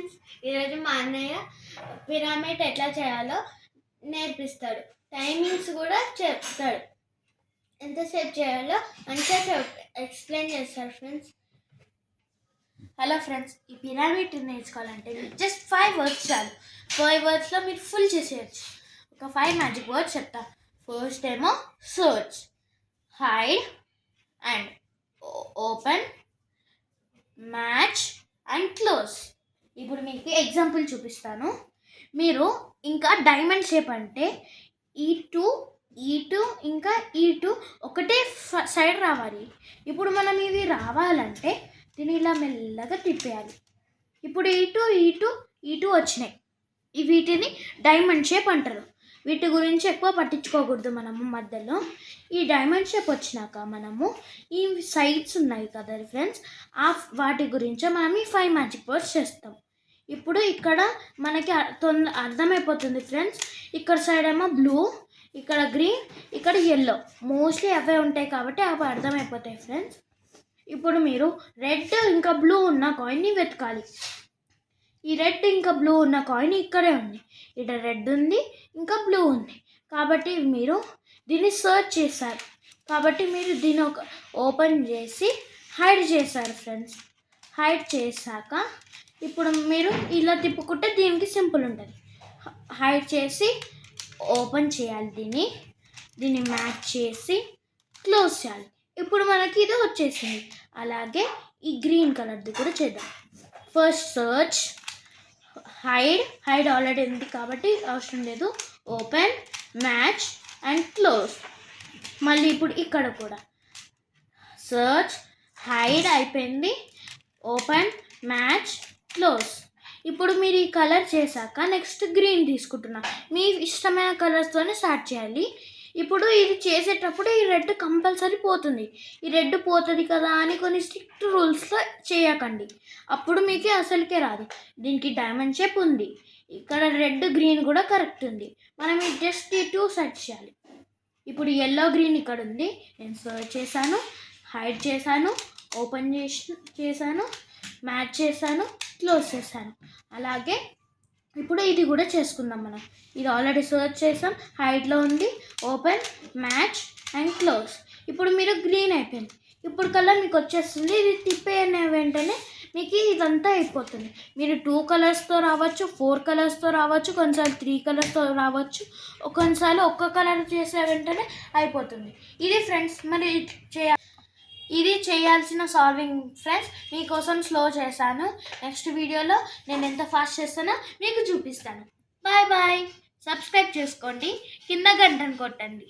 Friends, ఈరోజు మా అన్నయ్య పిరమిడ్ ఎట్లా చేయాలో నేర్పిస్తాడు. టైమింగ్స్ కూడా చెప్తాడు. ఎంతసేపు చేయాలో మంచిగా ఎక్స్ప్లెయిన్ చేస్తాడు ఫ్రెండ్స్. హలో ఫ్రెండ్స్, ఈ పిరమిడ్ నేర్చుకోవాలంటే మీకు జస్ట్ 5 వర్డ్స్ చాలు. 5 వర్డ్స్లో మీరు ఫుల్ చేసేయచ్చు. ఒక 5 మ్యాజిక్ వర్డ్స్ చెప్తా. ఫస్ట్ ఏమో search, hide and open, match and close. ఇప్పుడు మీకు ఎగ్జాంపుల్ చూపిస్తాను. మీరు ఇంకా డైమండ్ షేప్ అంటే ఈ2 ఇంకా ఈ2 ఒకటే సైడ్ రావాలి. ఇప్పుడు మనం ఇవి రావాలంటే దీన్ని ఇలా మెల్లగా తిప్పేయాలి. ఇప్పుడు ఈ2 వచ్చినాయి. వీటిని డైమండ్ షేప్ అంటారు. వీటి గురించి ఎక్కువ పట్టించుకోకూడదు మనము. మధ్యలో ఈ డైమండ్ షేప్ వచ్చినాక మనము ఈ సైడ్స్ ఉన్నాయి కదా ఫ్రెండ్స్, వాటి గురించి మనం ఈ 5 మ్యాజిక్ వర్డ్స్ చేస్తాం. ఇప్పుడు ఇక్కడ మనకి అర్థమైపోతుంది ఫ్రెండ్స్. ఇక్కడ సైడ్ ఏమో బ్లూ, ఇక్కడ గ్రీన్, ఇక్కడ ఎల్లో, మోస్ట్లీ అవే ఉంటాయి కాబట్టి అవి అర్థమైపోతాయి ఫ్రెండ్స్. ఇప్పుడు మీరు రెడ్ ఇంకా బ్లూ ఉన్న కాయిన్ని వెతకాలి. ఈ రెడ్ ఇంకా బ్లూ ఉన్న కాయిన్ ఇక్కడే ఉంది. ఇక్కడ రెడ్ ఉంది ఇంకా బ్లూ ఉంది కాబట్టి మీరు దీన్ని సర్చ్ చేశారు. కాబట్టి మీరు దీన్ని ఓపెన్ చేసి హైడ్ చేశారు ఫ్రెండ్స్. హైడ్ చేశాక ఇప్పుడు మీరు ఇలా తిప్పుకుంటే దీనికి సింపుల్ ఉంటుంది. హైడ్ చేసి ఓపెన్ చేయాలి. దీన్ని మ్యాచ్ చేసి క్లోజ్ చేయాలి. ఇప్పుడు మనకి ఇది వచ్చేసింది. అలాగే ఈ గ్రీన్ కలర్ది కూడా చేద్దాం. ఫస్ట్ సర్చ్, హైడ్ ఆల్రెడీ ఉంది కాబట్టి అవసరం లేదు. Open, match and close. మళ్ళీ ఇప్పుడు ఇక్కడ కూడా సర్చ్, హైడ్ అయిపోయింది, ఓపెన్, మ్యాచ్, క్లోజ్. ఇప్పుడు మీరు ఈ కలర్ చేశాక నెక్స్ట్ గ్రీన్ తీసుకుంటున్నా. మీ ఇష్టమైన కలర్స్తోనే స్టార్ట్ చేయాలి. ఇప్పుడు ఇది చేసేటప్పుడు ఈ రెడ్ కంపల్సరీ పోతుంది. ఈ రెడ్ పోతుంది కదా అని కొన్ని స్ట్రిక్ట్ రూల్స్లో చేయకండి. అప్పుడు మీకు అసలుకే రాదు. దీనికి డైమండ్ షేప్ ఉంది, ఇక్కడ రెడ్ గ్రీన్ కూడా కరెక్ట్ ఉంది. మనం ఈ జస్ట్ ఈ 2 సెట్ చేయాలి. ఇప్పుడు ఎల్లో గ్రీన్ ఇక్కడ ఉంది. నేను సర్చ్ చేశాను, హైడ్ చేశాను, ఓపెన్ చేశాను, మ్యాచ్ చేశాను, క్లోజ్ చేశాను. అలాగే ఇప్పుడు ఇది కూడా చేసుకుందాం మనం. ఇది ఆల్రెడీ సర్చ్ చేసాం, హైడ్లో ఉంది, ఓపెన్, మ్యాచ్ అండ్ క్లోజ్. ఇప్పుడు మీరు గ్రీన్ అయిపోయింది. ఇప్పుడు కలర్ మీకు వచ్చేస్తుంది. ఇది తిప్పేనే వెంటనే మీకు ఇదంతా అయిపోతుంది. మీరు 2 కలర్స్తో రావచ్చు, 4 కలర్స్తో రావచ్చు, కొన్నిసార్లు 3 కలర్స్తో రావచ్చు, కొన్నిసార్లు ఒక్క కలర్ చేసే వెంటనే అయిపోతుంది. ఇది ఫ్రెండ్స్ మరి ఇది చేయాల్సిన సాల్వింగ్ ఫ్రెండ్స్. మీకోసం స్లో చేశాను. నెక్స్ట్ వీడియోలో నేను ఎంత ఫాస్ట్ చేస్తానో మీకు చూపిస్తాను. Bye bye. సబ్స్క్రైబ్ చేసుకోండి, కింద గంటను కొట్టండి,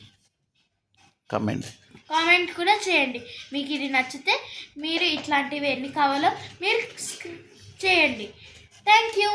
కామెంట్ కూడా చేయండి. మీకు ఇది నచ్చితే మీరు ఇట్లాంటివి ఎన్ని కావాలో మీరు చేయండి. Thank you.